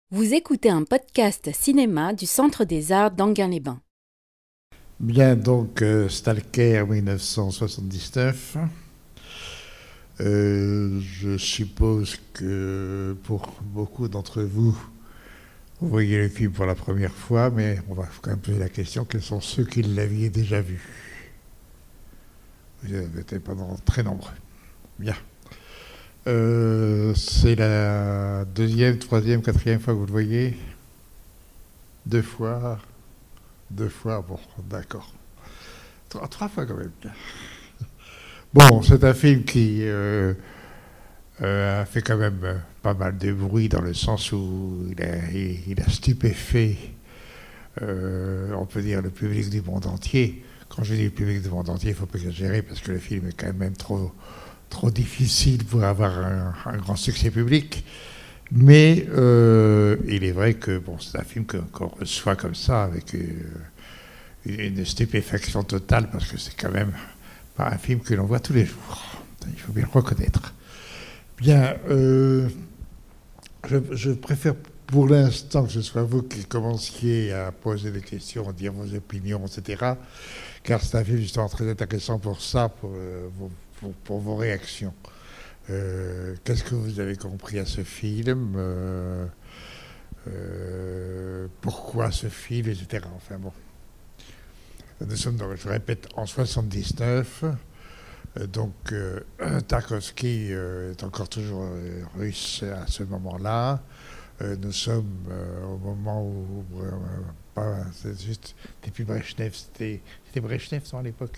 Vous écoutez un podcast cinéma du Centre des Arts d'Enghien-les-Bains. Bien, donc, Stalker 1979. Je suppose que pour beaucoup d'entre vous, vous voyez le film pour la première fois, mais on va quand même poser la question, quels sont ceux qui l'aviez déjà vu? Vous n'êtes pas très nombreux. Bien. C'est la deuxième, troisième, quatrième fois que vous le voyez? Deux fois? Deux fois, bon, d'accord. Trois fois quand même. Bon, c'est un film qui a fait quand même pas mal de bruit dans le sens où il a stupéfait, on peut dire, le public du monde entier. Quand je dis le public du monde entier, il ne faut pas exagérer parce que le film est quand même trop difficile pour avoir un grand succès public. Mais il est vrai que bon, c'est un film qu'on reçoit comme ça avec une stupéfaction totale parce que c'est quand même pas un film que l'on voit tous les jours. Il faut bien le reconnaître. Bien, je préfère pour l'instant que ce soit vous qui commenciez à poser des questions, à dire vos opinions, etc. Car c'est un film justement très intéressant pour ça, pour vos réactions. Qu'est-ce que vous avez compris à ce film? Pourquoi ce film, etc. Enfin bon. Nous sommes, je répète, en 79. Donc, Tarkovsky est encore toujours russe à ce moment-là. Nous sommes au moment où, c'est juste, depuis Brejnev, c'était Brejnev, non, à l'époque?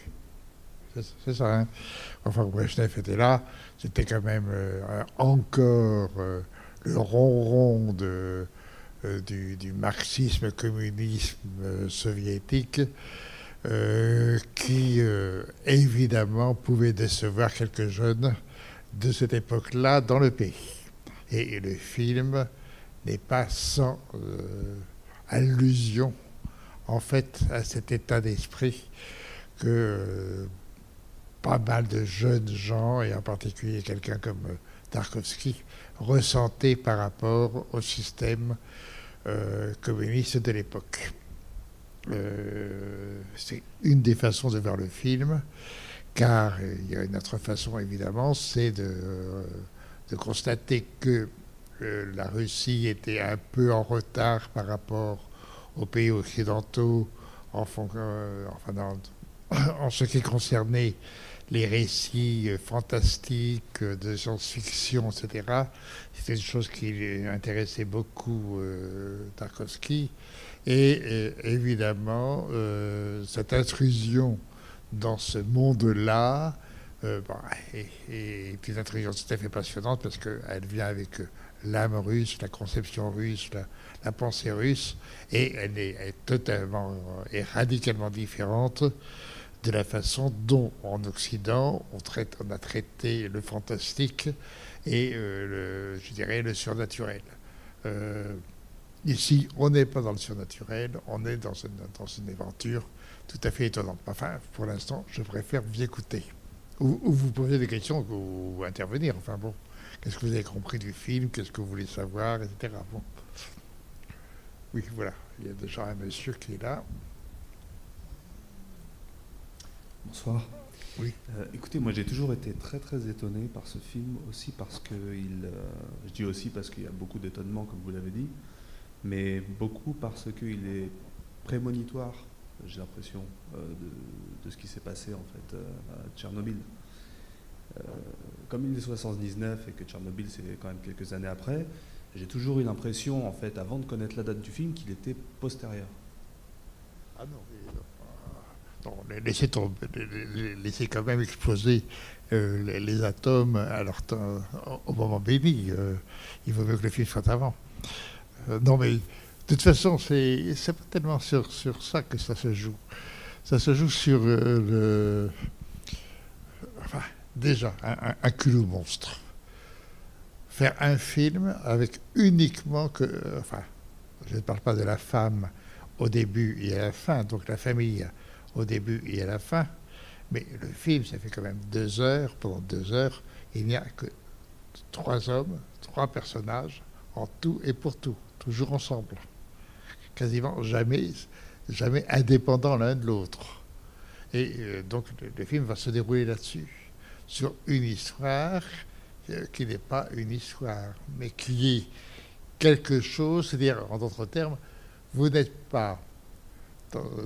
C'est ça, hein? Enfin, Brejnev était là, c'était quand même encore le ronron du marxisme-communisme soviétique. Qui évidemment pouvait décevoir quelques jeunes de cette époque-là dans le pays. Et le film n'est pas sans allusion en fait à cet état d'esprit que pas mal de jeunes gens, et en particulier quelqu'un comme Tarkovsky, ressentaient par rapport au système communiste de l'époque. C'est une des façons de voir le film, car il y a une autre façon évidemment, c'est de constater que la Russie était un peu en retard par rapport aux pays occidentaux en ce qui concernait les récits fantastiques de science-fiction, etc. C'était une chose qui intéressait beaucoup Tarkovsky. Et évidemment, cette intrusion dans ce monde-là est une intrusion tout à fait passionnante parce qu'elle vient avec l'âme russe, la conception russe, la pensée russe, et elle est totalement et radicalement différente de la façon dont, en Occident, on a traité le fantastique et, je dirais, le surnaturel. Ici, on n'est pas dans le surnaturel, on est dans une aventure tout à fait étonnante. Enfin, pour l'instant, je préfère vous écouter. Ou vous poser des questions ou intervenir. Enfin bon, qu'est-ce que vous avez compris du film? Qu'est-ce que vous voulez savoir, etc. Bon. Oui, voilà, il y a déjà un monsieur qui est là. Bonsoir. Oui. Écoutez, moi j'ai toujours été très très étonné par ce film, aussi parce que je dis aussi parce qu'il y a beaucoup d'étonnement, comme vous l'avez dit, mais beaucoup parce qu'il est prémonitoire, j'ai l'impression, de ce qui s'est passé en fait à Tchernobyl. Comme il est 79 et que Tchernobyl c'est quand même quelques années après, j'ai toujours eu l'impression, en fait, avant de connaître la date du film, qu'il était postérieur. Ah non, non, laissez quand même exploser les atomes à leur temps, au moment béni. Il vaut mieux que le film soit avant. Non, mais de toute façon, c'est pas tellement sur ça que ça se joue. Ça se joue sur enfin, déjà, un culot monstre. Faire un film avec uniquement que... enfin, je ne parle pas de la femme au début et à la fin, donc la famille au début et à la fin, mais le film, ça fait quand même 2 heures. Pendant 2 heures, il n'y a que 3 hommes, 3 personnages, en tout et pour tout. toujours ensemble, quasiment jamais indépendants l'un de l'autre. Et donc le film va se dérouler là-dessus, sur une histoire qui n'est pas une histoire, mais qui est quelque chose, c'est-à-dire, en d'autres termes, vous n'êtes pas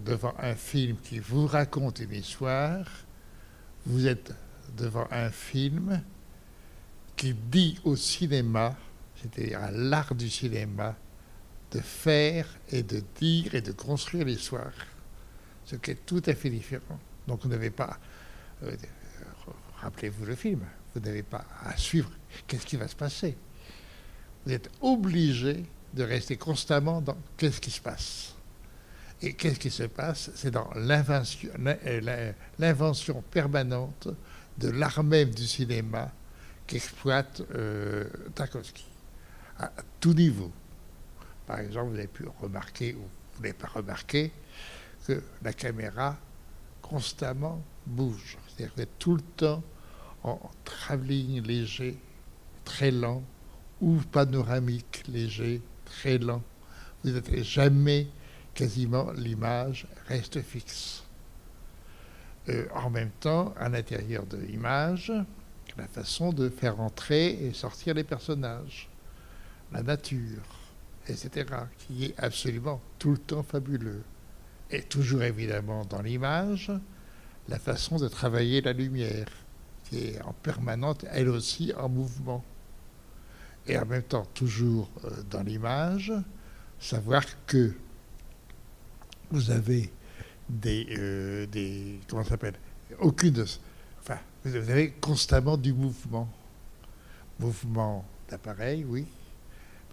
devant un film qui vous raconte une histoire, vous êtes devant un film qui dit au cinéma, c'est-à-dire à l'art du cinéma, de faire et de dire et de construire l'histoire, ce qui est tout à fait différent. Donc vous n'avez pas, rappelez-vous le film, vous n'avez pas à suivre qu'est-ce qui va se passer. Vous êtes obligé de rester constamment dans qu'est-ce qui se passe. Et qu'est-ce qui se passe? C'est dans l'invention permanente de l'art même du cinéma qu'exploite Tarkovsky, à tout niveau. Par exemple, vous avez pu remarquer, ou vous n'avez pas remarqué, que la caméra constamment bouge. C'est-à-dire que vous êtes tout le temps en travelling léger, très lent, ou panoramique léger, très lent. Vous n'êtes jamais, quasiment, l'image reste fixe. En même temps, à l'intérieur de l'image, la façon de faire entrer et sortir les personnages, la nature, etc., qui est absolument tout le temps fabuleux. Et toujours évidemment dans l'image, la façon de travailler la lumière, qui est en permanente, elle aussi en mouvement. Et en même temps, toujours dans l'image, savoir que vous avez comment ça s'appelle, enfin, vous avez constamment du mouvement. Mouvement d'appareil, oui,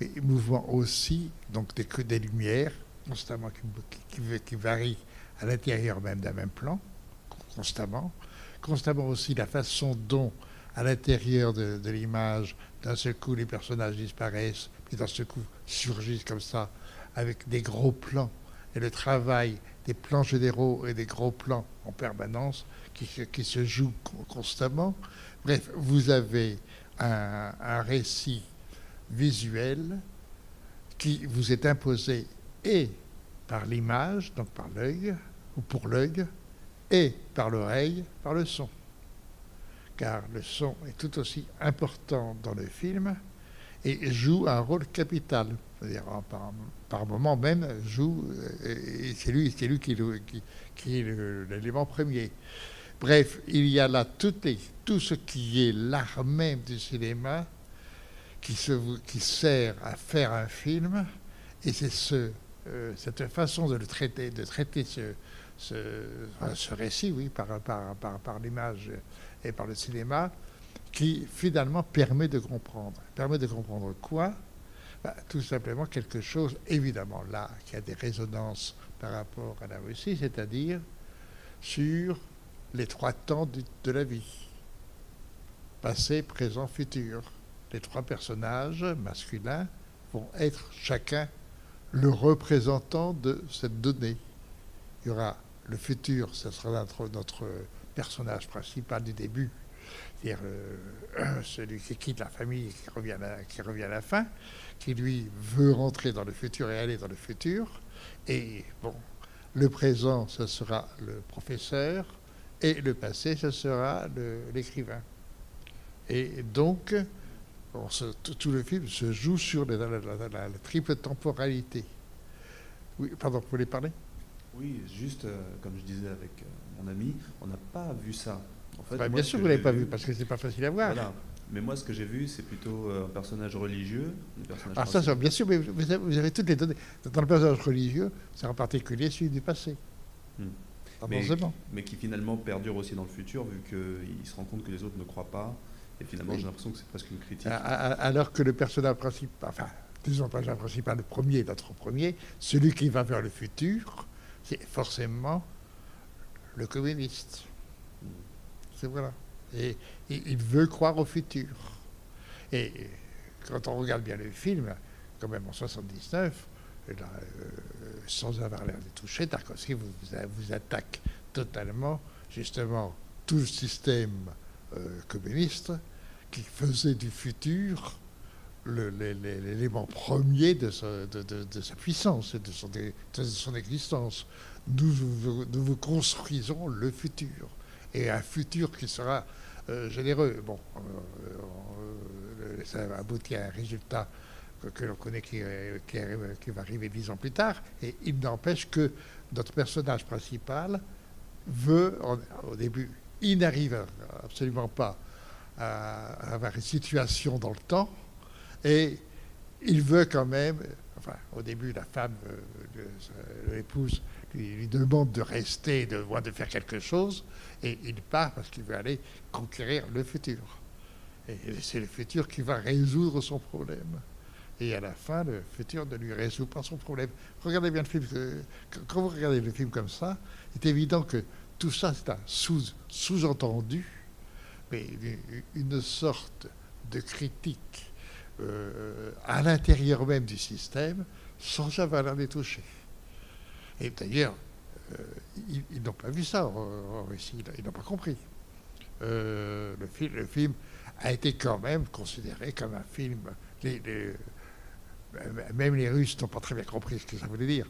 mais mouvement aussi, donc des lumières constamment qui varient à l'intérieur même d'un même plan, constamment aussi la façon dont à l'intérieur de l'image, d'un seul coup les personnages disparaissent, puis d'un seul coup surgissent comme ça avec des gros plans, et le travail des plans généraux et des gros plans en permanence qui se jouent constamment. Bref, vous avez un récit visuel qui vous est imposé et par l'image, donc par l'œil, ou pour l'œil, et par l'oreille, par le son. Car le son est tout aussi important dans le film et joue un rôle capital. C'est-à-dire, par moment même, joue, et c'est lui qui est l'élément premier. Bref, il y a là tout ce qui est l'art même du cinéma qui sert à faire un film, et c'est cette façon de traiter ce récit, oui, par l'image et par le cinéma, qui finalement permet de comprendre. Permet de comprendre quoi? Tout simplement quelque chose, évidemment, là, qui a des résonances par rapport à la Russie, c'est-à-dire sur les trois temps de la vie. Passé, présent, futur. Les trois personnages masculins vont être chacun le représentant de cette donnée. Il y aura le futur, ce sera notre personnage principal du début, c'est-à-dire celui qui quitte la famille et qui revient à la fin, qui lui veut rentrer dans le futur et aller dans le futur. Et bon, le présent, ce sera le professeur, et le passé, ce sera l'écrivain. Et donc, tout le film se joue sur la triple temporalité. Oui, pardon, vous voulez parler? Oui, juste comme je disais avec mon ami, on n'a pas vu ça. En fait, bien sûr que vous ne l'avez pas vu, parce que c'est pas facile à voir. Voilà. Mais moi, ce que j'ai vu, c'est plutôt un personnage religieux. Ça, bien sûr, mais vous avez toutes les données. Dans le personnage religieux, c'est en particulier celui du passé. Mais qui finalement perdure aussi dans le futur, vu qu'il se rend compte que les autres ne croient pas. Et finalement, j'ai l'impression que c'est presque une critique. Alors que le personnage principal, disons le personnage principal, notre premier, celui qui va vers le futur, c'est forcément le communiste. C'est voilà. Et il veut croire au futur. Et quand on regarde bien le film, quand même en 79, là, sans avoir l'air de toucher, Tarkovsky vous attaque totalement, justement, tout le système communiste qui faisait du futur l'élément premier de sa puissance et de son existence. Nous vous construisons le futur, et un futur qui sera généreux. Bon, ça aboutit à un résultat que l'on connaît qui va arriver 10 ans plus tard, et il n'empêche que notre personnage principal veut, au début, il n'arrive absolument pas à avoir une situation dans le temps, et il veut quand même, enfin, au début, la femme, l'épouse, lui demande de rester, de faire quelque chose, et il part parce qu'il veut aller conquérir le futur. Et c'est le futur qui va résoudre son problème. Et à la fin, le futur ne lui résout pas son problème. Regardez bien le film. Quand vous regardez le film comme ça, c'est évident que tout ça, c'est un sous-entendu, mais une sorte de critique à l'intérieur même du système, sans jamais les toucher. Et d'ailleurs, ils n'ont pas vu ça en récit, ils n'ont pas compris. Le film a été quand même considéré comme un film. Même les Russes n'ont pas très bien compris ce que ça voulait dire,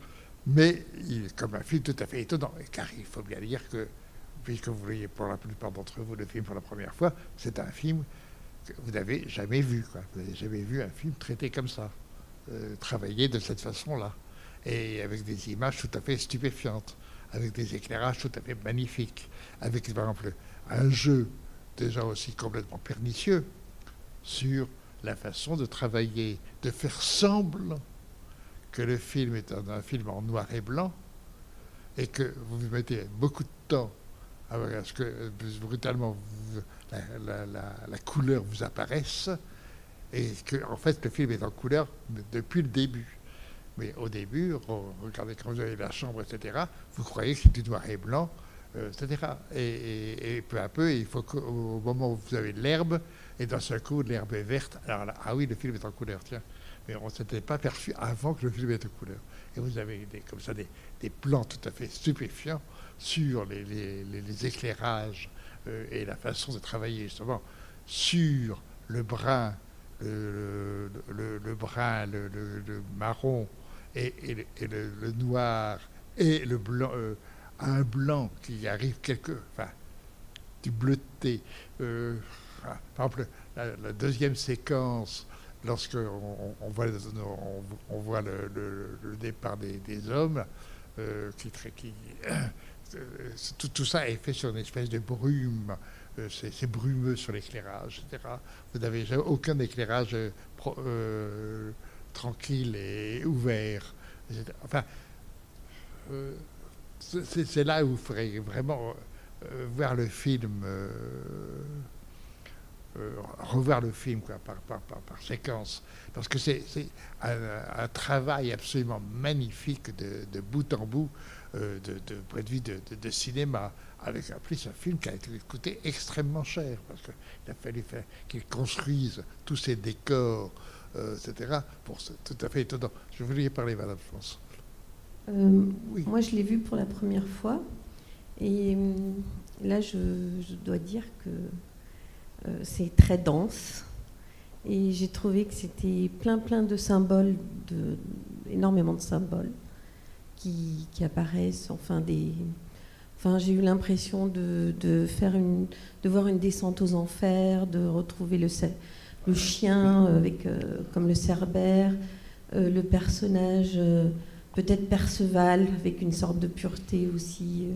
mais comme un film tout à fait étonnant. Car il faut bien dire que, puisque vous voyez pour la plupart d'entre vous le film pour la première fois, c'est un film que vous n'avez jamais vu. Vous n'avez jamais vu un film traité comme ça, travaillé de cette façon-là, et avec des images tout à fait stupéfiantes, avec des éclairages tout à fait magnifiques, avec par exemple un jeu déjà aussi complètement pernicieux sur la façon de travailler, de faire semblant que le film est un film en noir et blanc, et que vous mettez beaucoup de temps à ce que brutalement la couleur vous apparaisse, et que en fait le film est en couleur depuis le début. Mais au début, regardez quand vous avez la chambre, etc., vous croyez que c'est du noir et blanc, etc. Et peu à peu, il faut qu'au moment où vous avez l'herbe, et d'un seul coup, l'herbe est verte, alors là, ah oui, le film est en couleur, tiens. Mais on ne s'était pas perçu avant que le film était en couleur. Et vous avez comme ça des plans tout à fait stupéfiants sur les éclairages et la façon de travailler justement sur le brun, le marron et le noir et le blanc, un blanc qui arrive du bleuté. Par exemple, la deuxième séquence, lorsqu'on voit le départ des hommes, tout ça est fait sur une espèce de brume, c'est brumeux sur l'éclairage, etc. Vous n'avez aucun éclairage tranquille et ouvert, etc. Enfin, c'est là où il faudrait vraiment voir le film, revoir le film par séquence, parce que c'est un travail absolument magnifique de bout en bout, de point de vue de cinéma, avec en plus un film qui a été coûté extrêmement cher, parce qu'il a fallu qu'il construise tous ces décors, etc. Tout à fait étonnant. Je voulais parler, Madame France. Oui. Moi, je l'ai vu pour la première fois, et là, je dois dire que c'est très dense, et j'ai trouvé que c'était plein de symboles, énormément de symboles qui apparaissent. J'ai eu l'impression de voir une descente aux enfers, de retrouver le chien comme le Cerbère, le personnage peut-être Perceval avec une sorte de pureté aussi.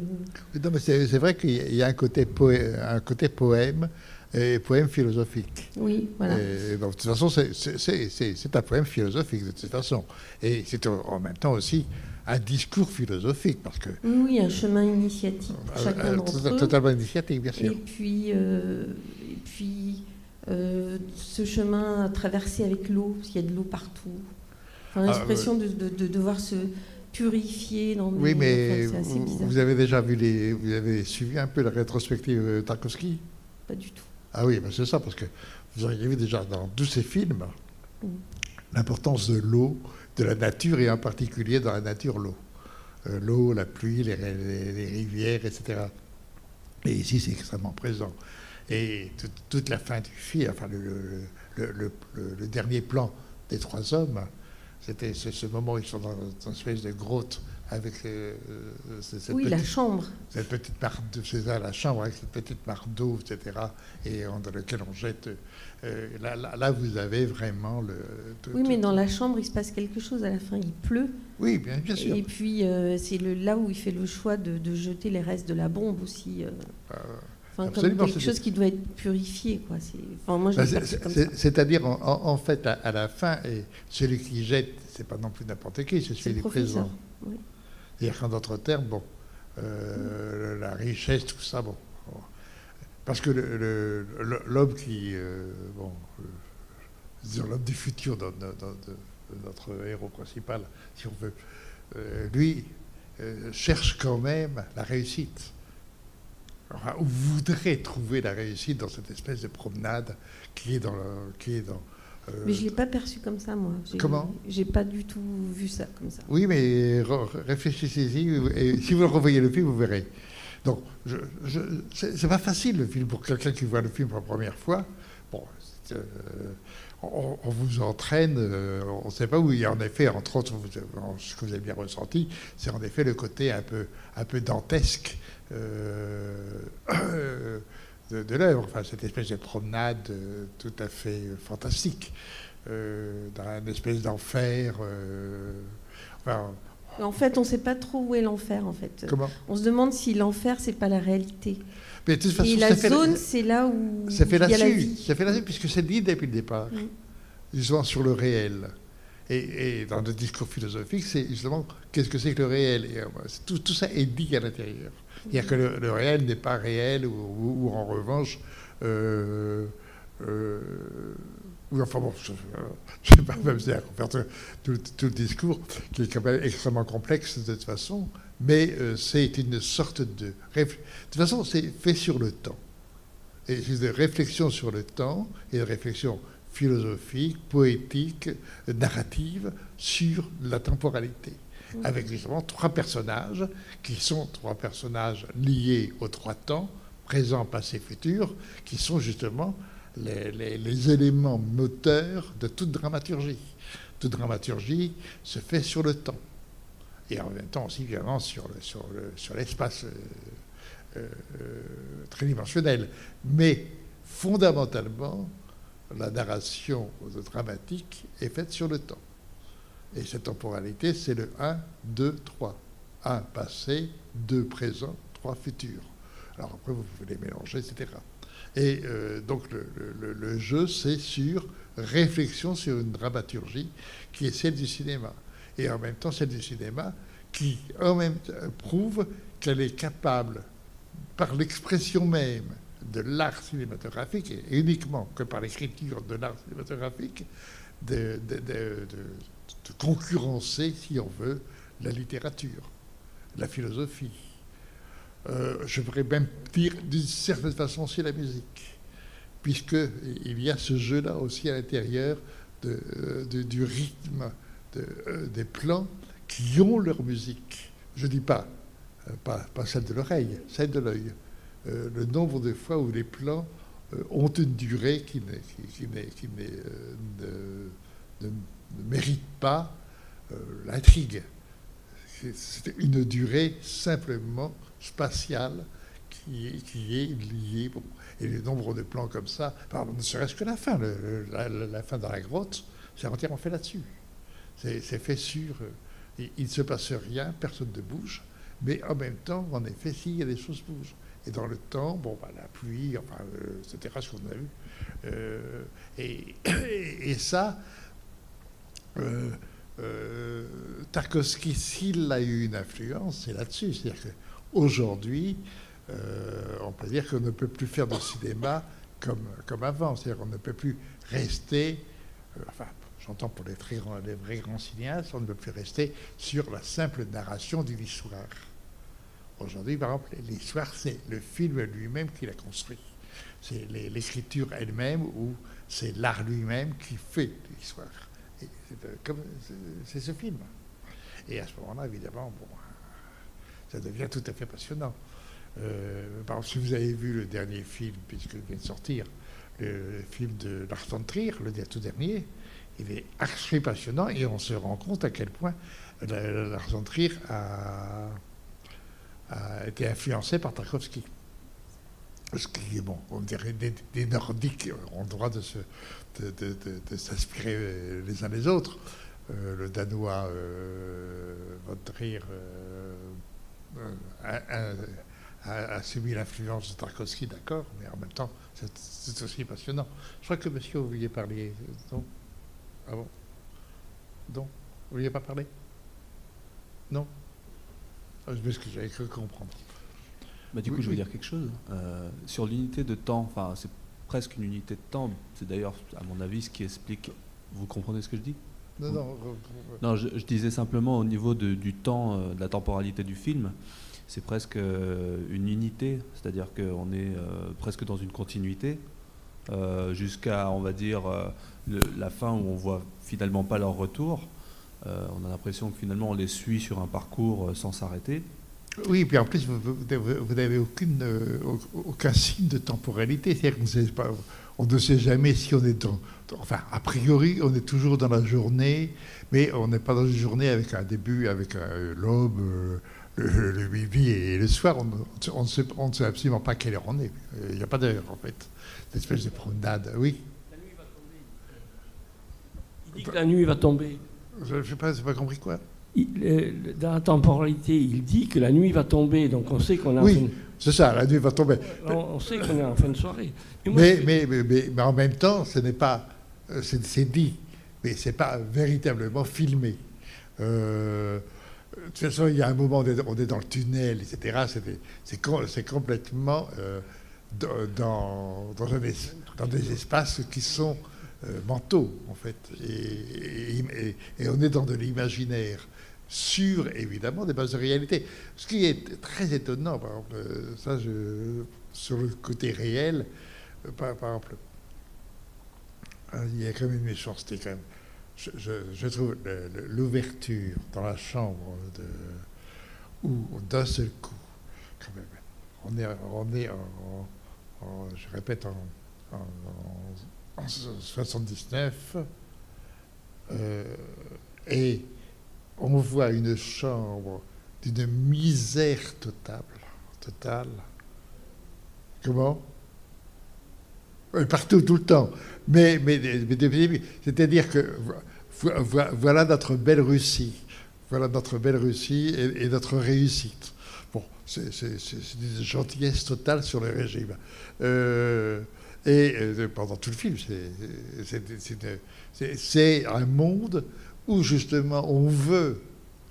Non, mais c'est vrai qu'il y a un côté poème. Et poème philosophique. Oui, voilà. Donc, de toute façon, c'est un poème philosophique, de toute façon. Et c'est en même temps aussi un discours philosophique, parce que... Oui, un chemin initiatique pour chacun d'entre eux. Totalement initiatique, bien sûr. Et puis ce chemin traversé avec l'eau, parce qu'il y a de l'eau partout. Enfin, l'expression de devoir se purifier dans des... Oui, mais c'est assez bizarre. Vous avez déjà vous avez suivi un peu la rétrospective Tarkovsky? Pas du tout. Ah oui, ben c'est ça, parce que vous avez vu déjà dans tous ces films l'importance de l'eau, de la nature, et en particulier dans la nature l'eau. L'eau, la pluie, les rivières, etc. Et ici, c'est extrêmement présent. Et toute la fin du film, enfin le dernier plan des trois hommes, c'était ce moment où ils sont dans une espèce de grotte avec la chambre. Cette petite mare d'eau, c'est ça, la chambre avec cette petite mare d'eau, etc. Et dans laquelle on jette. Là, vous avez vraiment le. Mais dans la chambre, il se passe quelque chose. À la fin, il pleut. Oui, bien sûr. Et puis, c'est là où il fait le choix de jeter les restes de la bombe aussi. Comme quelque chose qui doit être purifié, quoi. Moi, c'est-à-dire, en fait, à la fin, et celui qui jette, c'est pas non plus n'importe qui, c'est celui qui est présent. Oui. C'est-à-dire qu'en d'autres termes, la richesse, tout ça, parce que l'homme qui, disons l'homme du futur de notre héros principal, si on veut, lui cherche quand même la réussite. Enfin, ou voudrait trouver la réussite dans cette espèce de promenade qui est dans mais je ne l'ai pas perçu comme ça, moi. Comment ? J'ai pas du tout vu ça comme ça. Oui, mais réfléchissez-y, et si vous revoyez le film, vous verrez. Donc, c'est pas facile, le film, pour quelqu'un qui voit le film pour la première fois. Bon, on vous entraîne, on ne sait pas où il y a en effet, entre autres, ce que vous avez bien ressenti, c'est en effet le côté un peu dantesque de l'œuvre, enfin cette espèce de promenade tout à fait fantastique, dans une espèce d'enfer. En fait, on ne sait pas trop où est l'enfer, en fait. Comment ? On se demande si l'enfer, c'est pas la réalité. Mais de toute façon, et la zone, c'est là où ça fait il y a la vie. Ça fait là-dessus, puisque c'est dit depuis le départ. Justement sur le réel. Et dans le discours philosophique, c'est justement qu'est-ce que c'est que le réel. Et tout ça est dit à l'intérieur. C'est-à-dire que le réel n'est pas réel, ou en revanche, enfin bon, je ne sais pas même faire tout le discours, qui est quand même extrêmement complexe de toute façon, mais c'est une sorte de... De toute façon, c'est fait sur le temps. Et c'est de réflexion sur le temps, et de réflexion philosophique, poétique, narrative, sur la temporalité. Avec justement trois personnages, qui sont trois personnages liés aux trois temps, présent, passé, futur, qui sont justement les éléments moteurs de toute dramaturgie. Toute dramaturgie se fait sur le temps. Et en même temps aussi, évidemment, sur l'espace tridimensionnel. Mais fondamentalement, la narration dramatique est faite sur le temps. Et cette temporalité, c'est le 1, 2, 3. 1 passé, 2 présent, 3 futur. Alors après, vous pouvez les mélanger, etc. Et donc le jeu, c'est sur réflexion sur une dramaturgie qui est celle du cinéma. Et en même temps, celle du cinéma qui, en même temps, prouve qu'elle est capable, par l'expression même de l'art cinématographique, et uniquement que par l'écriture de l'art cinématographique, de concurrencer, si on veut, la littérature, la philosophie. Je pourrais même dire d'une certaine façon aussi la musique, puisqu'il y a ce jeu-là aussi à l'intérieur du rythme des plans qui ont leur musique. Je ne dis pas celle de l'oreille, celle de l'œil. Le nombre de fois où les plans ont une durée qui ne mérite pas l'intrigue. C'est une durée simplement spatiale qui est liée. Bon, et le nombre de plans comme ça, ne serait-ce que la fin, la fin dans la grotte, c'est entièrement fait là-dessus. C'est fait sur... il ne se passe rien, personne ne bouge, mais en même temps, en effet, il y a des choses bougent. Et dans le temps, la pluie, etc., ce qu'on a vu. Et ça, Tarkovsky, s'il a eu une influence, c'est là-dessus. C'est-à-dire qu'aujourd'hui, on peut dire qu'on ne peut plus faire de cinéma comme avant. C'est-à-dire qu'on ne peut plus rester... j'entends pour les vrais grands cinéastes, on ne peut plus rester sur la simple narration d'une histoire. Aujourd'hui, par exemple, l'histoire, c'est le film lui-même qui l'a construit. C'est l'écriture elle-même ou c'est l'art lui-même qui fait l'histoire. C'est ce film. Et à ce moment-là, évidemment, ça devient tout à fait passionnant. Par exemple, si vous avez vu le dernier film, puisqu'il vient de sortir, le film de Lars von Trier, le tout dernier, il est archi passionnant et on se rend compte à quel point Lars von Trier a été influencé par Tarkovsky. Parce que, bon, on dirait des Nordiques ont le droit de s'inspirer les uns les autres. Le Danois von Trier a subi l'influence de Tarkovsky, d'accord, mais en même temps, c'est aussi passionnant. Je crois que monsieur, vous vouliez parler. Non? Ah bon? Non? Vous vouliez pas parler? Non? Je m'excuse, j'avais cru comprendre. Bah, du coup, je veux dire quelque chose. Sur l'unité de temps, enfin, c'est presque une unité de temps. C'est d'ailleurs, à mon avis, ce qui explique. Vous comprenez ce que je dis? Non. Non, je disais simplement au niveau du temps, de la temporalité du film, c'est presque une unité, c'est-à-dire qu'on est presque dans une continuité jusqu'à, on va dire, la fin où on voit finalement pas leur retour. On a l'impression que finalement on les suit sur un parcours sans s'arrêter. Oui, et puis en plus, vous n'avez aucun signe de temporalité. C'est-à-dire qu'on ne sait jamais si on est enfin, a priori, on est toujours dans la journée, mais on n'est pas dans une journée avec un début, avec l'aube, le midi et le soir. On ne sait absolument pas quelle heure on est. Il n'y a pas d'heure, en fait. Une espèce de promenade. Oui. La nuit va tomber. Il dit que la nuit va tomber. Je n'ai pas compris quoi. Dans la temporalité, il dit que la nuit va tomber, donc on sait qu'on est en fin de... c'est ça, la nuit va tomber. On sait qu'on est en fin de soirée. Mais en même temps, ce n'est pas... C'est dit, mais ce n'est pas véritablement filmé. De toute façon, il y a un moment, on est dans le tunnel, etc. C'est complètement dans des espaces qui sont mentaux, en fait. Et on est dans de l'imaginaire, sur, évidemment, des bases de réalité. Ce qui est très étonnant, par exemple, sur le côté réel, par exemple, il y a quand même une méchanceté, quand même. Je trouve l'ouverture dans la chambre où d'un seul coup, quand même, on est je répète, en 79, et on voit une chambre d'une misère totale. Comment? Partout, tout le temps. Mais depuis le début. C'est-à-dire que voilà notre belle Russie. Voilà notre belle Russie et notre réussite. Bon, c'est une gentillesse totale sur le régime. Et pendant tout le film, c'est un monde où justement on veut,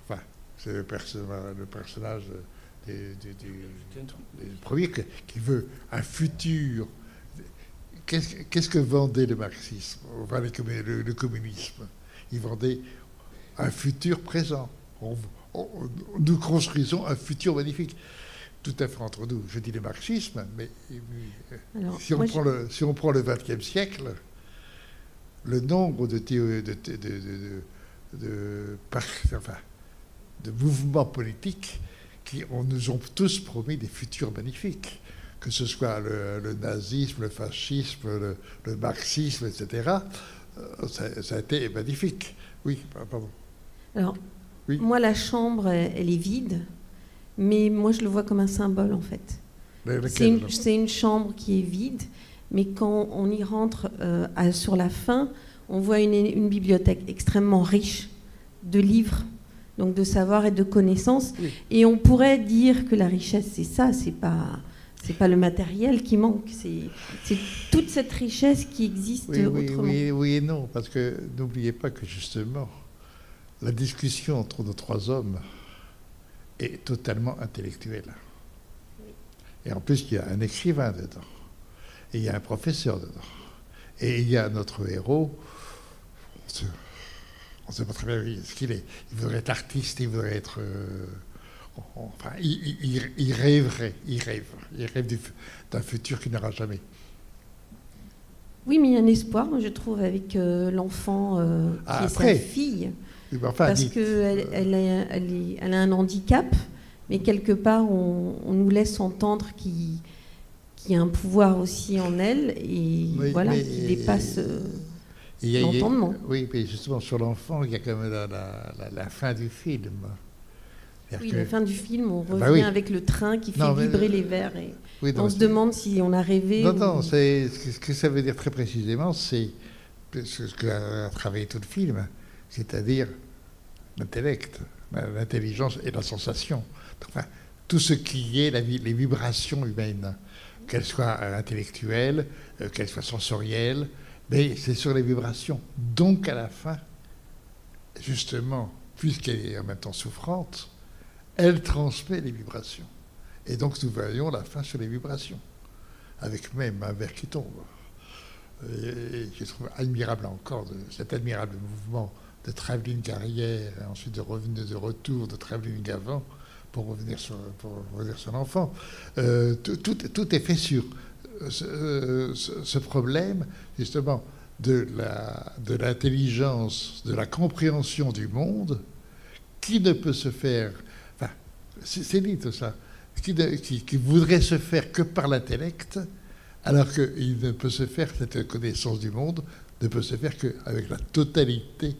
enfin, c'est le personnage du premier qui veut un futur. Qu'est-ce que vendait le marxisme, enfin le communisme? Il vendait un futur présent. Nous construisons un futur magnifique. Tout à fait entre nous. Je dis le marxisme, mais alors, si on prend le XXe siècle, le nombre de mouvements politiques qui nous ont tous promis des futurs magnifiques, que ce soit le nazisme, le fascisme, le marxisme, etc., ça a été magnifique. Oui, pardon. Alors, oui. Moi, la chambre, elle est vide. Mais moi, je le vois comme un symbole, en fait. C'est une chambre qui est vide, mais quand on y rentre sur la fin, on voit une bibliothèque extrêmement riche de livres, donc de savoir et de connaissances. Oui. Et on pourrait dire que la richesse, c'est ça, c'est pas le matériel qui manque, c'est toute cette richesse qui existe autrement. Oui et non, parce que n'oubliez pas que justement, la discussion entre nos trois hommes est totalement intellectuel. Et en plus, il y a un écrivain dedans. Et il y a un professeur dedans. Et il y a notre héros. On ne sait pas très bien ce qu'il est. Il voudrait être artiste, il voudrait être... enfin, il rêverait. Il rêve d'un futur qu'il n'aura jamais. Oui, mais il y a un espoir, moi, je trouve, avec l'enfant qui est sa fille. Enfin, parce qu'elle a un handicap, mais quelque part, on nous laisse entendre qui a un pouvoir aussi en elle et Oui, voilà, mais- qui dépasse Il y a- l'entendement. Oui, mais justement, sur l'enfant, il y a quand même la fin du film. C'est-à-dire Oui, que- la fin du film, on revient Bah oui. avec le train qui fait Non, mais- vibrer les verres et Oui, non, on se c'est- demande si on a rêvé. Non, ou- non, ce que ça veut dire très précisément, c'est ce que a travaillé tout le film, c'est-à-dire l'intellect, l'intelligence et la sensation. Enfin, tout ce qui est les vibrations humaines, qu'elles soient intellectuelles, qu'elles soient sensorielles, mais c'est sur les vibrations. Donc à la fin, justement, puisqu'elle est en même temps souffrante, elle transmet les vibrations. Et donc nous voyons la fin sur les vibrations, avec même un verre qui tombe. Et je trouve admirable encore cet admirable mouvement de travelling arrière, et ensuite de retour de travelling avant, pour revenir sur l'enfant. Tout est fait sur ce problème, justement, de l'intelligence, de la compréhension du monde, qui ne peut se faire... Enfin, c'est dit tout ça. Qui voudrait se faire que par l'intellect, alors qu'il ne peut se faire, cette connaissance du monde, ne peut se faire qu'avec la totalité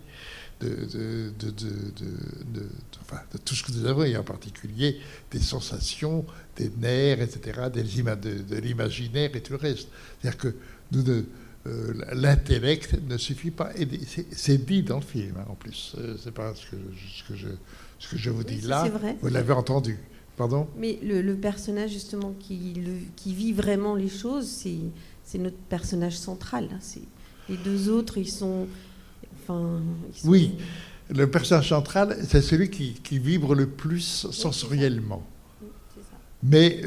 de tout ce que nous avons, et en particulier des sensations, des nerfs, etc., de l'imaginaire et tout le reste. C'est-à-dire que l'intellect ne suffit pas. Et c'est dit dans le film, hein, en plus. C'est pas ce que je vous dis Oui, ça, là. c'est vrai. Vous l'avez entendu. Pardon ? Mais le personnage, justement, qui vit vraiment les choses, c'est notre personnage central. Hein. Les deux autres, ils sont... Oui, le personnage central, c'est celui qui vibre le plus sensoriellement. Oui, c'est ça. Mais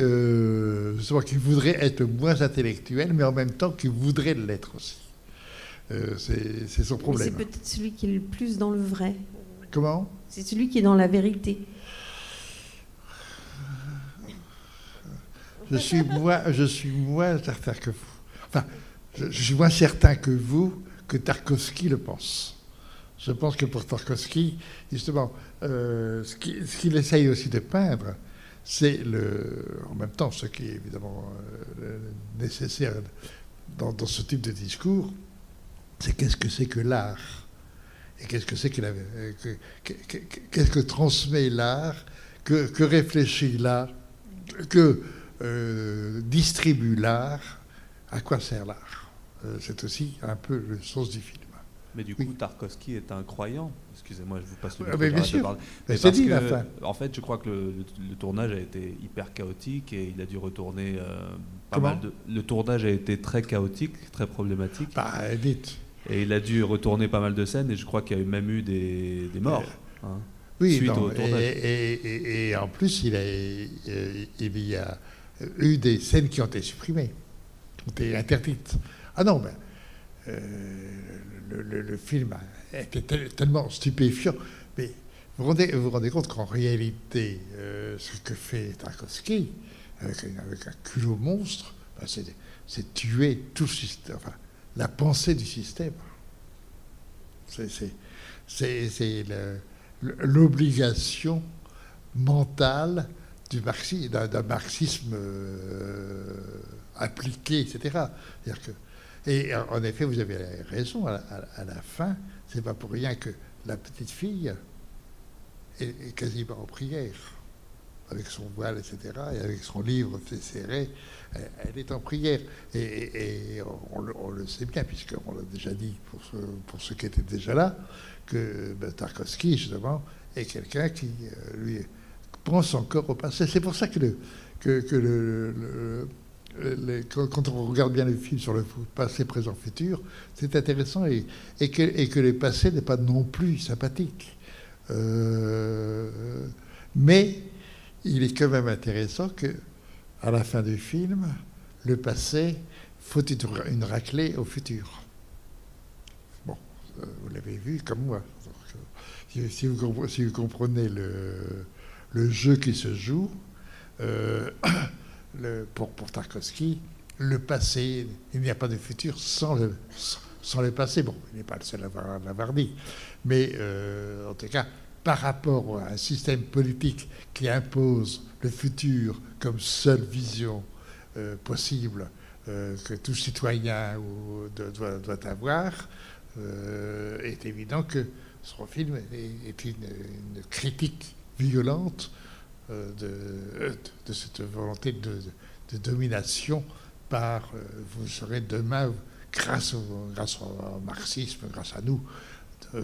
justement, qui voudrait être moins intellectuel, mais en même temps qui voudrait l'être aussi. C'est son Mais problème. c'est peut-être celui qui est le plus dans le vrai. Comment ? C'est celui qui est dans la vérité. Je suis moins certain que vous. Enfin, je suis moins certain que vous que Tarkovsky le pense. Je pense que pour Tarkovsky, justement, ce qu'il essaye aussi de peindre, c'est en même temps, ce qui est évidemment nécessaire dans ce type de discours, c'est qu'est-ce que c'est que l'art, et qu'est-ce que c'est qu'est-ce que transmet l'art, que réfléchit l'art, que distribue l'art, à quoi sert l'art. C'est aussi un peu le sens du film. Mais du coup, Tarkovsky est un croyant. Excusez-moi, je vous passe le micro. Mais bien sûr. Mais C'est parce dit que, la fin. en fait, je crois que le tournage a été hyper chaotique et il a dû retourner pas Comment mal de... Le tournage a été très chaotique, très problématique. Bah, dites. Et il a dû retourner pas mal de scènes et je crois qu'il y a même eu des morts. Hein, Oui, suite non, au tournage. et en plus, il y a eu des scènes qui ont été supprimées, qui ont été interdites. Ah non, ben, le film était tellement stupéfiant. Mais vous vous rendez compte qu'en réalité, ce que fait Tarkovsky, avec un culot monstre, ben, c'est tuer tout le système, enfin, la pensée du système. C'est l'obligation mentale d'un marxisme appliqué, etc. Et en effet, vous avez raison, à la fin, c'est pas pour rien que la petite fille est quasiment en prière, avec son voile, etc., et avec son livre serré, elle est en prière. Et on le sait bien, puisqu'on l'a déjà dit pour ceux qui étaient déjà là, que Tarkovsky, justement, est quelqu'un qui, lui, pense encore au passé. C'est pour ça que quand on regarde bien le film sur le passé, présent, futur, c'est intéressant et que le passé n'est pas non plus sympathique. Mais il est quand même intéressant que, à la fin du film, le passé faut une raclée au futur. Bon, vous l'avez vu comme moi. Donc, si vous comprenez le jeu qui se joue, pour Tarkovsky, le passé, il n'y a pas de futur sans le passé. Bon, il n'est pas le seul à l'avoir dit. Mais en tout cas, par rapport à un système politique qui impose le futur comme seule vision possible que tout citoyen doit avoir, est évident que son film est une critique violente de cette volonté de domination par vous serez demain, grâce au marxisme, grâce à nous,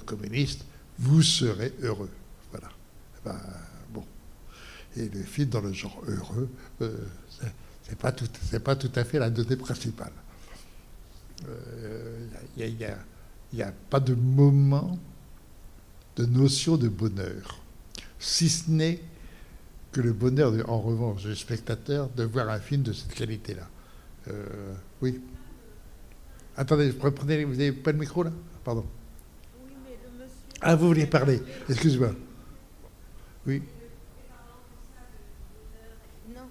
communistes, vous serez heureux. Voilà. Ben, bon. Et le film dans le genre heureux, c'est pas tout à fait la donnée principale. Il n'y a pas de moment de notion de bonheur, si ce n'est que le bonheur, en revanche, du spectateur de voir un film de cette qualité-là. Oui. Attendez, vous n'avez pas le micro là? Pardon. Oui, mais le monsieur... Ah, vous voulez parler? Excuse-moi. Oui. Non.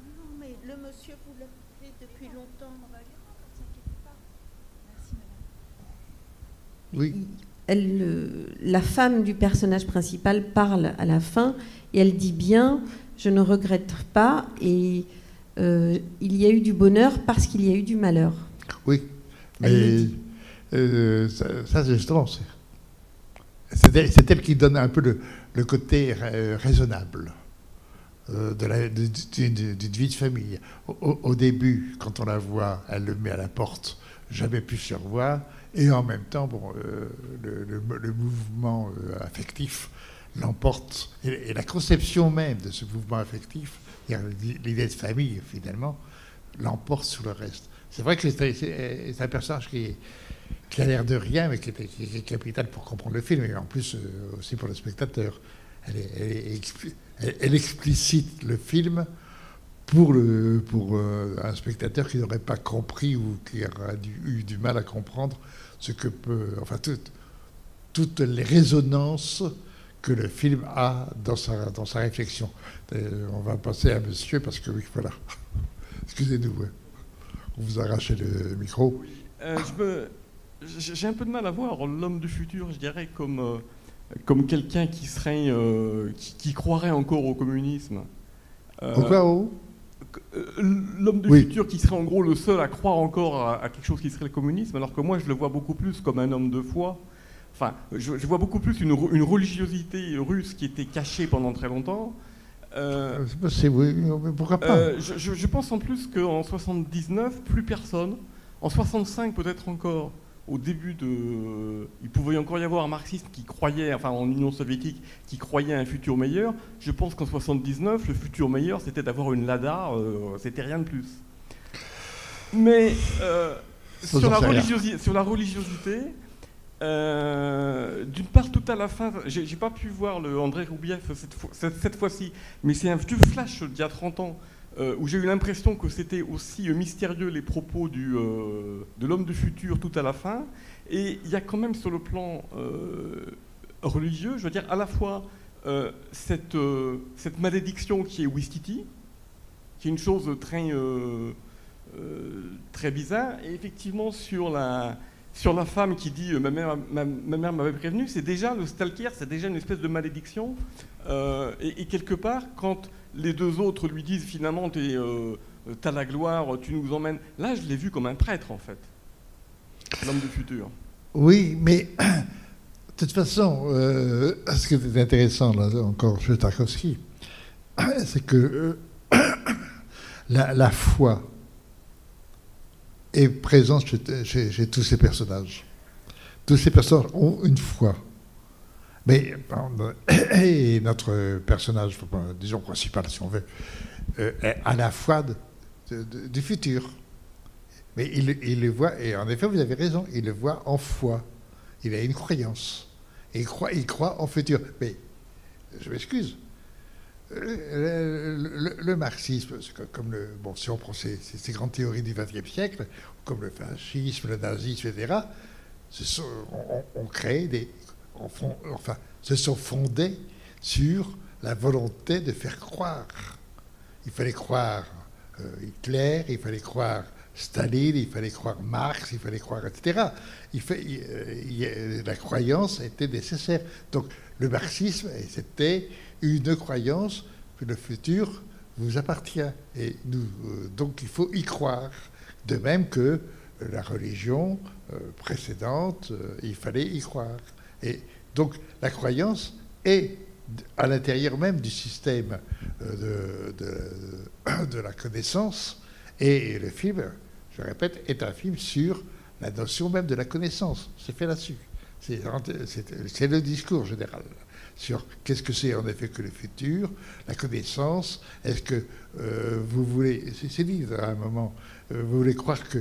Non, mais le monsieur, vous l'appelez depuis longtemps. Oui. La femme du personnage principal parle à la fin et elle dit bien « je ne regrette pas » et il y a eu du bonheur parce qu'il y a eu du malheur. Oui, mais ça justement, c'est elle qui donne un peu le côté raisonnable d'une vie de famille. Au début, quand on la voit, elle le met à la porte, jamais pu se revoir, et en même temps, bon, le mouvement affectif l'emporte, et la conception même de ce mouvement affectif, l'idée de famille finalement, l'emporte sur le reste. C'est vrai que c'est un personnage qui a l'air de rien, mais qui est capital pour comprendre le film, et en plus aussi pour le spectateur. Elle explicite le film pour un spectateur qui n'aurait pas compris ou qui aurait eu du mal à comprendre ce que peut... Enfin, toutes les résonances que le film a dans sa réflexion. On va passer à monsieur, parce que oui, voilà. Excusez-nous, ouais. On vous a arraché le micro. J'ai un peu de mal à voir l'homme du futur, je dirais, comme quelqu'un qui serait, qui croirait encore au communisme. Pourquoi L'homme du futur qui serait en gros le seul à croire encore à quelque chose qui serait le communisme, alors que moi je le vois beaucoup plus comme un homme de foi. Enfin, je vois beaucoup plus une religiosité russe qui était cachée pendant très longtemps. Oui, mais pourquoi pas je pense en plus qu'en 79, plus personne. En 65 peut-être encore. Au début il pouvait encore y avoir un marxiste qui croyait, enfin en Union soviétique, qui croyait à un futur meilleur. Je pense qu'en 79, le futur meilleur, c'était d'avoir une Lada, c'était rien de plus. Mais sur la religiosité, d'une part, tout à la fin, j'ai pas pu voir le André Roubieff cette fois-ci, mais c'est un vieux flash d'il y a 30 ans, où j'ai eu l'impression que c'était aussi mystérieux les propos de l'homme du futur tout à la fin. Et il y a quand même sur le plan religieux, je veux dire, à la fois cette malédiction qui est Ouistiti, qui est une chose très bizarre, et effectivement sur la femme qui dit ma mère m'avait prévenu, c'est déjà le stalker, c'est déjà une espèce de malédiction. Et quelque part, quand les deux autres lui disent finalement t'as la gloire, tu nous emmènes. Là, je l'ai vu comme un prêtre en fait, l'homme du futur. Oui, mais de toute façon, ce qui est intéressant là encore chez Tarkovsky, c'est que la foi est présente chez tous ces personnages. Tous ces personnages ont une foi. Mais et notre personnage, disons principal si on veut, a la foi du futur. Mais il le voit, et en effet vous avez raison, il le voit en foi. Il a une croyance. Et il croit en futur. Mais, je m'excuse, le marxisme, comme si on prend ces grandes théories du XXe siècle, comme le fascisme, le nazisme, etc., on crée se sont fondés sur la volonté de faire croire. Il fallait croire Hitler, il fallait croire Staline, il fallait croire Marx, il fallait croire, etc. La croyance était nécessaire. Donc le marxisme, c'était une croyance que le futur vous appartient. Et donc il faut y croire. De même que la religion précédente, il fallait y croire. Et donc la croyance est à l'intérieur même du système de la connaissance. Et le film, je répète, est un film sur la notion même de la connaissance. C'est fait là-dessus. C'est le discours général sur qu'est-ce que c'est en effet que le futur, la connaissance. Est-ce que vous voulez, c'est dit à un moment, vous voulez croire que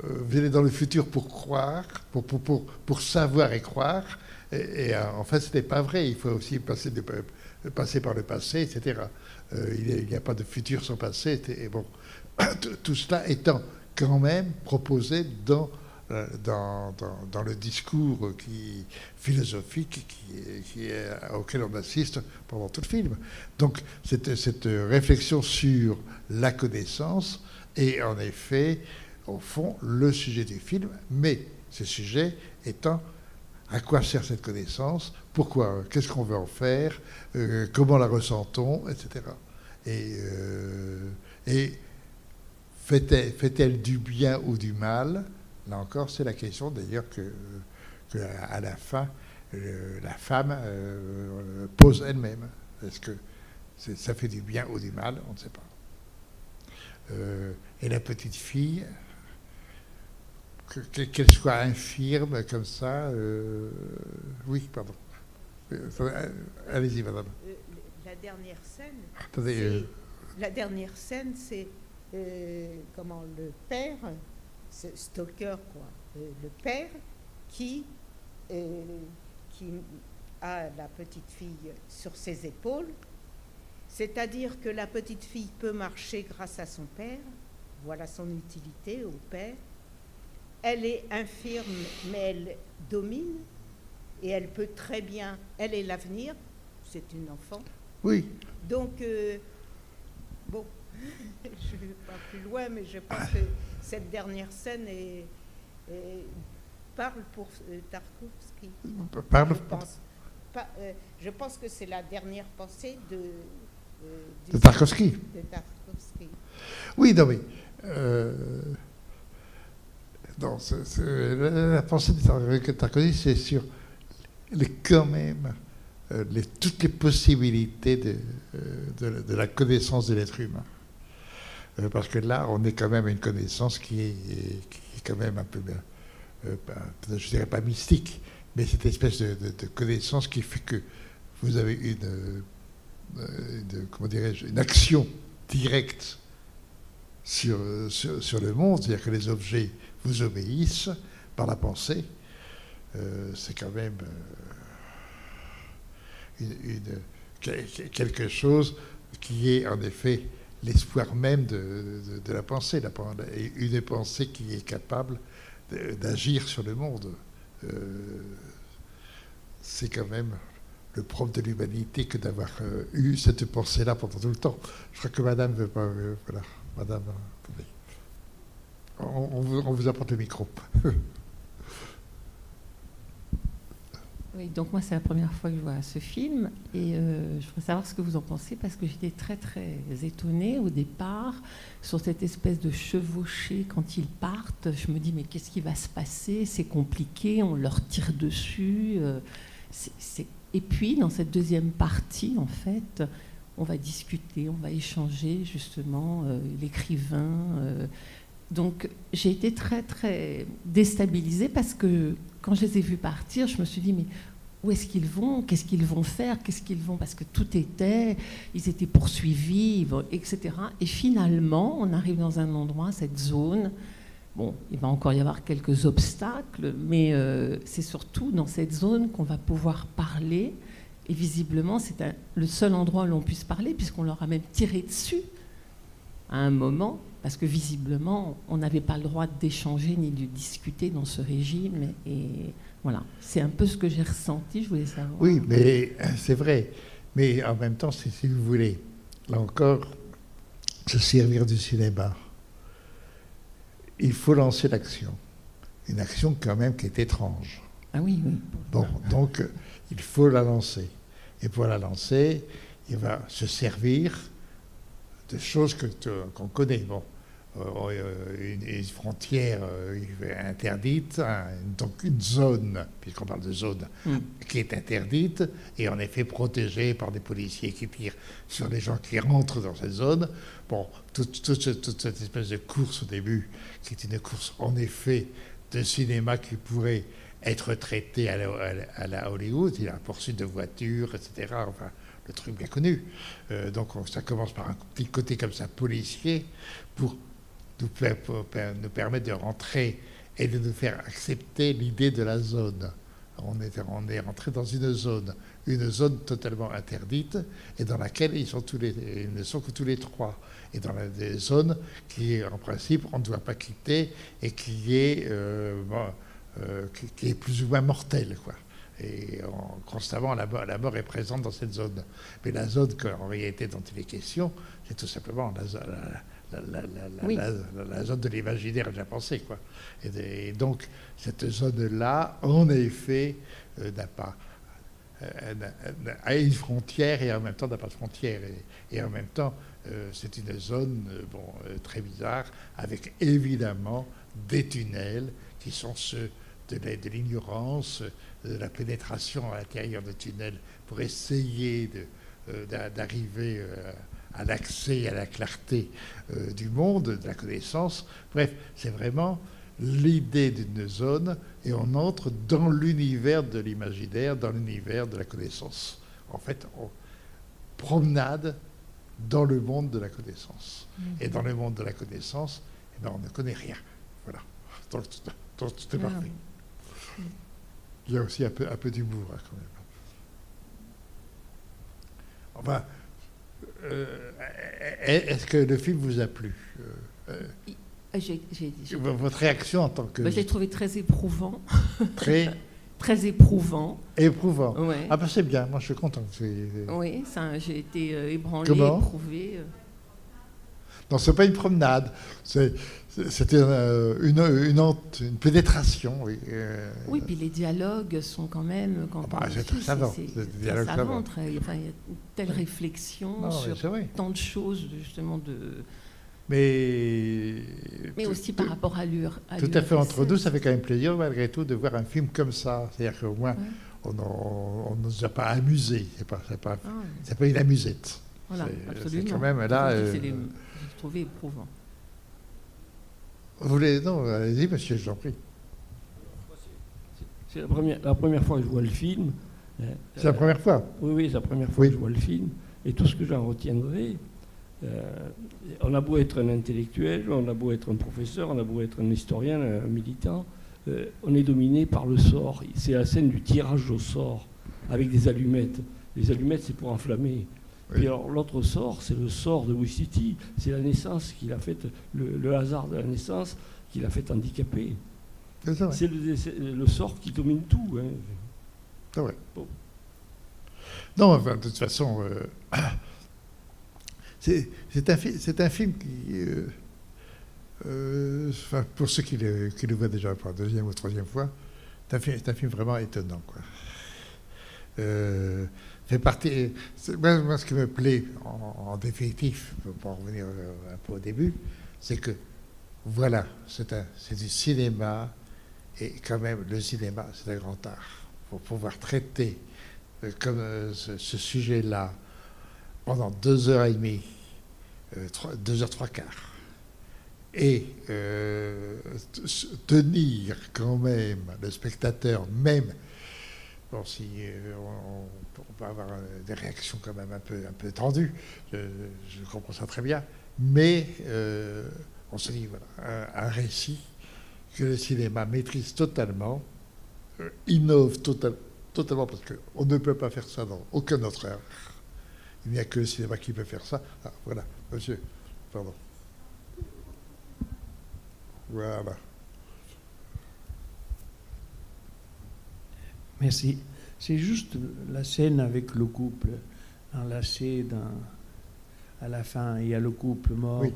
vous allez dans le futur pour croire, pour savoir et croire, et en fait ce n'est pas vrai, il faut aussi passer par le passé, etc. Il n'y a pas de futur sans passé, et bon, tout cela étant quand même proposé dans le discours philosophique auquel on assiste pendant tout le film. Donc cette réflexion sur la connaissance est en effet, au fond, le sujet du film, mais ce sujet étant à quoi sert cette connaissance, pourquoi, qu'est-ce qu'on veut en faire, comment la ressentons, etc. Et fait-elle du bien ou du mal? Là encore, c'est la question d'ailleurs que à la fin, la femme pose elle-même. Est-ce que ça fait du bien ou du mal? On ne sait pas. Et la petite fille, qu'elle soit infirme comme ça, oui, pardon. Allez-y, madame. La dernière scène, Attendez, la dernière scène, c'est comment le père, ce stalker quoi, le père qui a la petite fille sur ses épaules, c'est-à-dire que la petite fille peut marcher grâce à son père, voilà son utilité au père. Elle est infirme, mais elle domine, et elle peut très bien, elle est l'avenir, c'est une enfant. oui. Donc, bon, je ne vais pas plus loin, mais je pense que cette dernière scène parle pour Tarkovsky. Je pense que c'est la dernière pensée de Tarkovsky. De Tarkovsky. Oui, non, mais non, la pensée de Tarkovsky, c'est sur quand même toutes les possibilités de la connaissance de l'être humain. Parce que là, on est quand même à une connaissance qui est quand même un peu, je dirais pas mystique, mais cette espèce de connaissance qui fait que vous avez comment dirais-je, une action directe sur le monde, c'est-à-dire que les objets vous obéissent par la pensée. C'est quand même quelque chose qui est en effet l'espoir même de la pensée, une pensée qui est capable d'agir sur le monde. C'est quand même le propre de l'humanité que d'avoir eu cette pensée-là pendant tout le temps. Je crois que madame ne veut pas... voilà, madame, attendez. On vous apporte le micro. Oui, donc moi, c'est la première fois que je vois ce film et je voudrais savoir ce que vous en pensez parce que j'étais très, très étonnée au départ sur cette espèce de chevauchée quand ils partent. Je me dis, mais qu'est-ce qui va se passer? C'est compliqué, on leur tire dessus. Et puis, dans cette deuxième partie, en fait, on va discuter, on va échanger, justement, l'écrivain. Donc, j'ai été très, très déstabilisée parce que quand je les ai vus partir, je me suis dit, mais où est-ce qu'ils vont? Qu'est-ce qu'ils vont faire? Qu'est-ce qu'ils vont? Parce que tout était, ils étaient poursuivis, etc. Et finalement, on arrive dans un endroit, cette zone. Bon, il va encore y avoir quelques obstacles, mais c'est surtout dans cette zone qu'on va pouvoir parler. Et visiblement, c'est le seul endroit où l'on puisse parler, puisqu'on leur a même tiré dessus à un moment. Parce que visiblement, on n'avait pas le droit d'échanger ni de discuter dans ce régime. Et voilà, c'est un peu ce que j'ai ressenti, je voulais savoir. Oui, mais c'est vrai. Mais en même temps, si vous voulez, là encore, se servir du cinéma, il faut lancer l'action. Une action quand même qui est étrange. Ah oui, oui. Bon, donc il faut la lancer. Et pour la lancer, il va se servir de choses qu'on connaît. Bon, une frontière interdite, donc une zone, puisqu'on parle de zone, qui est interdite, et en effet protégée par des policiers qui tirent sur les gens qui rentrent dans cette zone. Bon, toute cette espèce de course au début, qui est une course en effet de cinéma qui pourrait être traitée à la Hollywood, il y a la poursuite de voitures, etc. Enfin, le truc bien connu. Donc ça commence par un petit côté comme ça policier pour nous permettre de rentrer et de nous faire accepter l'idée de la zone. On est rentré dans une zone totalement interdite et dans laquelle ils ne sont que tous les trois. Et dans des zones qui, en principe, on ne doit pas quitter et qui est plus ou moins mortelle, quoi. Et constamment, la mort est présente dans cette zone. Mais la zone qu'en réalité dont il est question, c'est tout simplement la zone de l'imaginaire déjà pensé, quoi. Et donc, cette zone-là, en effet, a une frontière et en même temps n'a pas de frontière. Et en même temps, c'est une zone très bizarre, avec évidemment des tunnels qui sont ceux de l'ignorance, de la pénétration à l'intérieur de tunnels pour essayer d'arriver à l'accès, à la clarté du monde, de la connaissance. Bref, c'est vraiment l'idée d'une zone et on entre dans l'univers de l'imaginaire, dans l'univers de la connaissance. En fait, on promenade dans le monde de la connaissance. Et dans le monde de la connaissance, on ne connaît rien. Voilà. Donc tout est parfait. Il y a aussi un peu d'humour, hein, quand même. Enfin, est-ce que le film vous a plu? Votre réaction en tant que... Je l'ai trouvé très éprouvant. Très éprouvant. Éprouvant. Ouais. Ah ben c'est bien, moi je suis content. Oui, j'ai été ébranlée, éprouvée. Non, c'est pas une promenade, c'était une pénétration. Oui, oui, puis les dialogues sont quand même... ça rentre. Il y a une telle réflexion sur tant de choses, justement, Mais aussi par rapport à l'URSS. Tout à fait, entre nous, ça fait quand même plaisir, malgré tout, de voir un film comme ça. C'est-à-dire qu'au moins, on ne nous a pas amusés. C'est pas une amusette. Voilà, absolument. C'est quand même là... J'ai trouvé éprouvant. Vous voulez... Non, allez-y, monsieur, je vous en prie. C'est la première fois que je vois le film. C'est la première fois? Oui, c'est la première fois que je vois le film. Et tout ce que j'en retiendrai... on a beau être un intellectuel, on a beau être un professeur, on a beau être un historien, un militant, on est dominé par le sort. C'est la scène du tirage au sort avec des allumettes. Les allumettes, c'est pour enflammer. Oui. Puis alors l'autre sort, c'est le sort de Wistiti. C'est la naissance qu'il a faite, le hasard de la naissance qui l'a fait handicapé. C'est le sort qui domine tout. Hein. C'est vrai. Bon. Non, enfin, de toute façon... C'est un film qui, pour ceux qui le voient déjà pour la deuxième ou troisième fois, c'est un film vraiment étonnant, quoi. Fait partie. Moi, ce qui me plaît, en définitif, pour en revenir un peu au début, c'est que voilà, c'est du cinéma, et quand même, le cinéma, c'est un grand art. Pour pouvoir traiter comme ce sujet-là pendant 2h30, 2h trois quarts, et tenir quand même le spectateur, même bon, si on peut avoir des réactions quand même un peu tendues, je comprends ça très bien, mais on se dit, voilà, un récit que le cinéma maîtrise totalement, innove totalement, parce qu'on ne peut pas faire ça dans aucun autre art. Il n'y a que le cinéma qui peut faire ça. Ah, voilà, monsieur, pardon. Voilà. Merci. C'est juste la scène avec le couple enlacé à la fin. Il y a le couple mort, oui.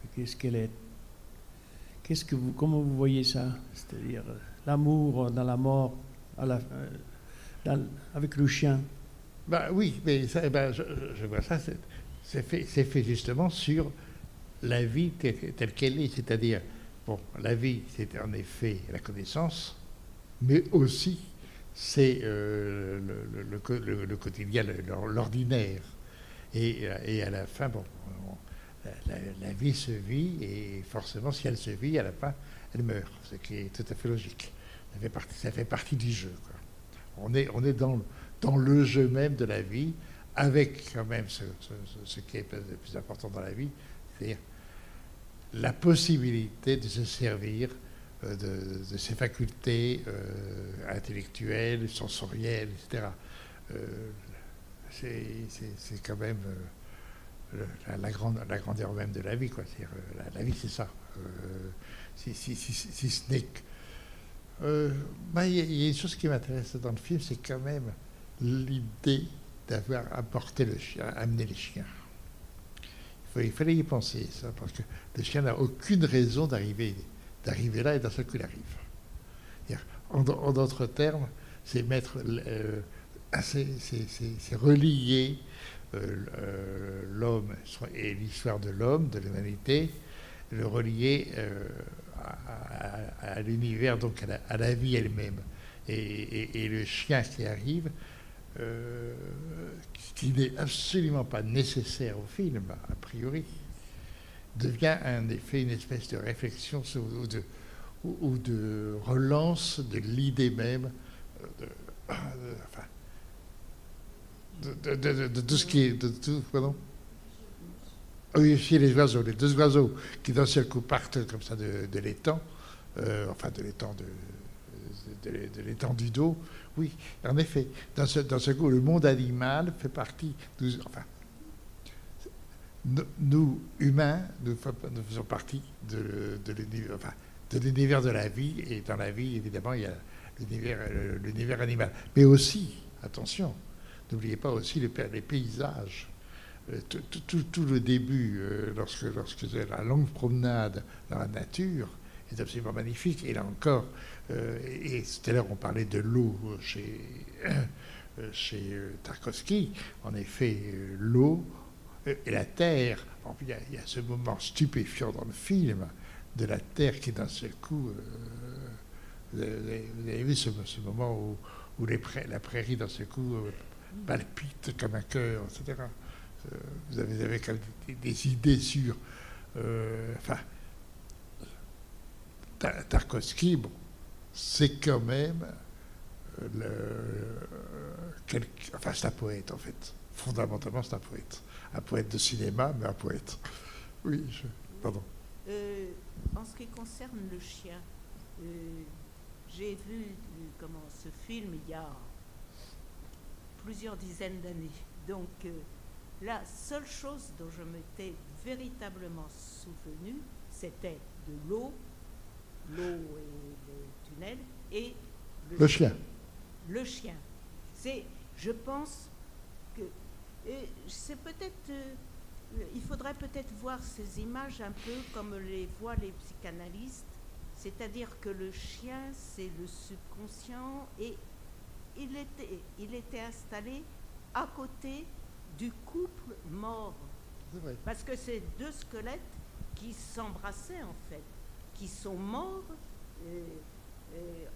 Avec les squelettes. Comment vous voyez ça? C'est-à-dire l'amour dans la mort, avec le chien. Oui, mais ça, je vois ça. c'est fait justement sur la vie telle qu'elle est, c'est-à-dire, bon, la vie, c'est en effet la connaissance, mais aussi c'est le quotidien, l'ordinaire. Et à la fin, bon, la vie se vit, et forcément, si elle se vit, à la fin, elle meurt, ce qui est tout à fait logique. Ça fait partie du jeu, quoi. On est dans le jeu même de la vie, avec quand même ce qui est le plus important dans la vie, c'est-à-dire la possibilité de se servir de ses facultés intellectuelles, sensorielles, etc. C'est quand même la grandeur même de la vie, quoi. La vie, c'est ça. Si ce n'est que... il y a une chose qui m'intéresse dans le film, c'est quand même l'idée d'avoir apporté le chien, amené les chiens. Il fallait y penser, ça, parce que le chien n'a aucune raison d'arriver là, et d'un seul coup il arrive. En d'autres termes, c'est mettre, c'est relier l'homme et l'histoire de l'homme, de l'humanité, le relier à l'univers, donc à la vie elle-même. Et le chien qui arrive, qui n'est absolument pas nécessaire au film, a priori, devient en effet une espèce de réflexion ou de relance de l'idée même de tout ce qui est... Pardon. Oui, chez les oiseaux, les deux oiseaux qui d'un seul coup partent comme ça de l'étang, de l'étang du dos. Oui, en effet, dans ce coup, le monde animal fait partie... Nous, humains, nous faisons partie de l'univers de la vie, et dans la vie, évidemment, il y a l'univers animal. Mais aussi, attention, n'oubliez pas aussi les paysages. Tout le début, lorsque la longue promenade dans la nature est absolument magnifique. Et là encore, et tout à l'heure on parlait de l'eau chez Tarkovsky. En effet, l'eau et la terre. Il y a ce moment stupéfiant dans le film de la terre qui d'un seul coup... vous avez vu ce moment où la prairie d'un seul coup palpite comme un cœur, etc. Vous avez quand même des idées sur... Tarkovsky, bon, c'est quand même... c'est un poète, en fait. Fondamentalement, c'est un poète. Un poète de cinéma, mais un poète. Oui, pardon. En ce qui concerne le chien, j'ai vu ce film il y a plusieurs dizaines d'années. Donc, la seule chose dont je m'étais véritablement souvenu, c'était de l'eau et le tunnel, et le chien. Le chien. Je pense que c'est peut-être... il faudrait peut-être voir ces images un peu comme les voient les psychanalystes, c'est-à-dire que le chien, c'est le subconscient, et il était installé à côté du couple mort. Parce que c'est deux squelettes qui s'embrassaient, en fait, qui sont morts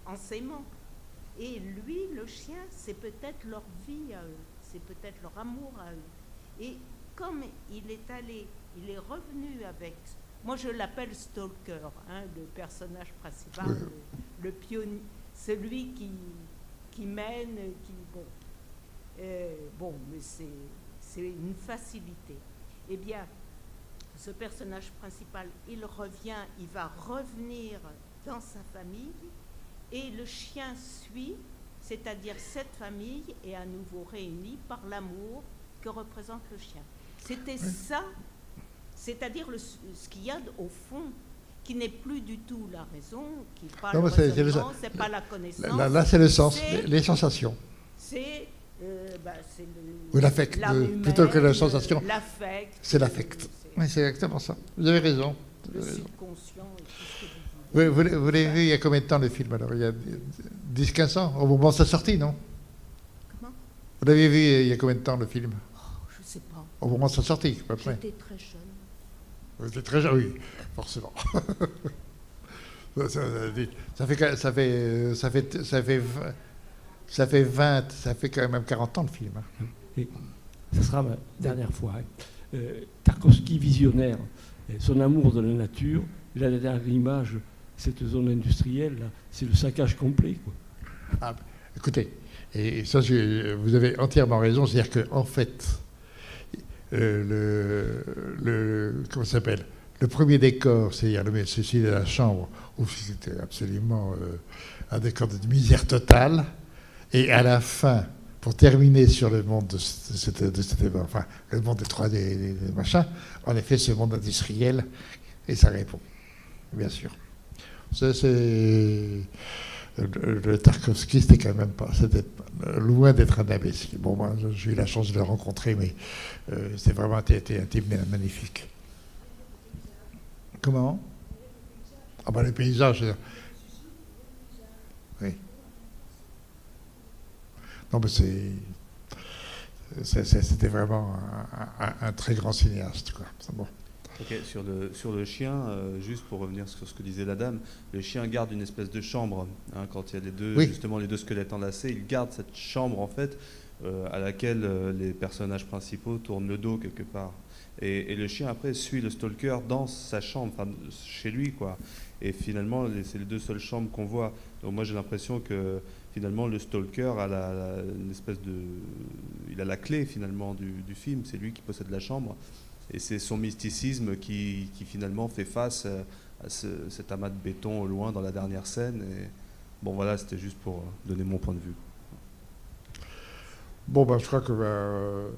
en s'aimant. Et lui, le chien, c'est peut-être leur vie à eux, c'est peut-être leur amour à eux. Et comme il est revenu avec... Moi, je l'appelle Stalker, le personnage principal, le pionnier, celui qui mène, mais c'est une facilité. Eh bien, ce personnage principal, il va revenir dans sa famille, et le chien suit, c'est-à-dire cette famille est à nouveau réunie par l'amour que représente le chien. C'était ça, c'est-à-dire ce qu'il y a au fond, qui n'est plus du tout la raison, qui n'est pas le raisonnement, c'est pas la connaissance. Là, c'est le sens, les sensations. C'est ou l'affect, plutôt que la sensation. L'affect. C'est l'affect. Oui, c'est exactement ça. Vous avez raison. Le subconscient et tout ce que vous oui, vous l'avez vu il y a combien de temps, le film? Alors, il y a 10-15 ans, au moment de sa sortie, non? Comment? Vous l'avez vu il y a combien de temps, le film? Je sais pas. Au moment de sa sortie, à peu près. J'étais très jeune. Vous étiez très jeune, oui, forcément. Ça fait quand même 40 ans le film. Hein. Et ça sera ma dernière fois. Hein. Tarkovsky, visionnaire, son amour de la nature, et là, la dernière image, cette zone industrielle, là, c'est le saccage complet, quoi. Ah, écoutez, et ça, vous avez entièrement raison, c'est-à-dire qu'en fait, comment ça s'appelle, le premier décor, c'est-à-dire celui de la chambre, où c'était absolument un décor de misère totale, et à la fin, pour terminer sur le monde enfin, le monde des machins, en effet, ce monde industriel, et ça répond, bien sûr. Le Tarkovsky, c'était loin d'être un imbécile. Bon, moi, j'ai eu la chance de le rencontrer, mais c'est vraiment un type magnifique. Comment? Ah ben, les paysages. Oui. Non, mais c'était vraiment un très grand cinéaste, quoi. C'est bon. Ok, sur le chien, juste pour revenir sur ce que disait la dame, le chien garde une espèce de chambre, hein, quand il y a justement les deux squelettes enlacés, il garde cette chambre en fait à laquelle les personnages principaux tournent le dos quelque part. Et le chien après suit le stalker dans sa chambre, enfin chez lui quoi. Et finalement c'est les deux seules chambres qu'on voit. Donc moi j'ai l'impression que finalement le stalker a une espèce de, il a la clé finalement du film, c'est lui qui possède la chambre. Et c'est son mysticisme qui finalement fait face à cet amas de béton au loin dans la dernière scène. Et bon, voilà, c'était juste pour donner mon point de vue. Bon, ben, je crois que...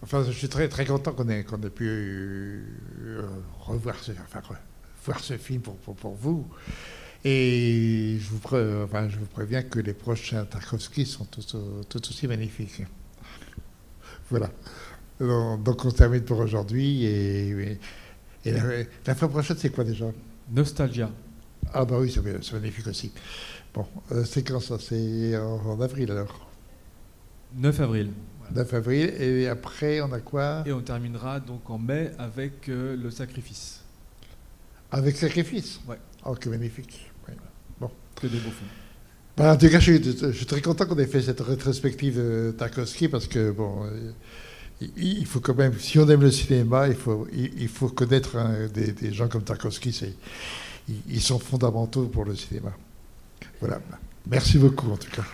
enfin, je suis très, très content qu'on ait pu voir ce film pour vous. Et je vous préviens que les prochains Tarkovsky sont tout aussi magnifiques. Voilà. Donc on termine pour aujourd'hui. Et la fois prochaine, c'est quoi déjà? Nostalgia. Ah bah oui, c'est magnifique aussi. Bon, c'est quand ça? C'est en avril alors? 9 avril. 9 avril. Et après, on a quoi? Et on terminera donc en mai avec Le Sacrifice. Avec Sacrifice? Ouais. Oh, que magnifique. Ouais. Bon. Que des beaux films. Bah, en tout cas, je suis très content qu'on ait fait cette rétrospective de Tarkovsky parce que, bon... il faut quand même, si on aime le cinéma, il faut connaître des gens comme Tarkovsky. Ils sont fondamentaux pour le cinéma. Voilà. Merci beaucoup en tout cas.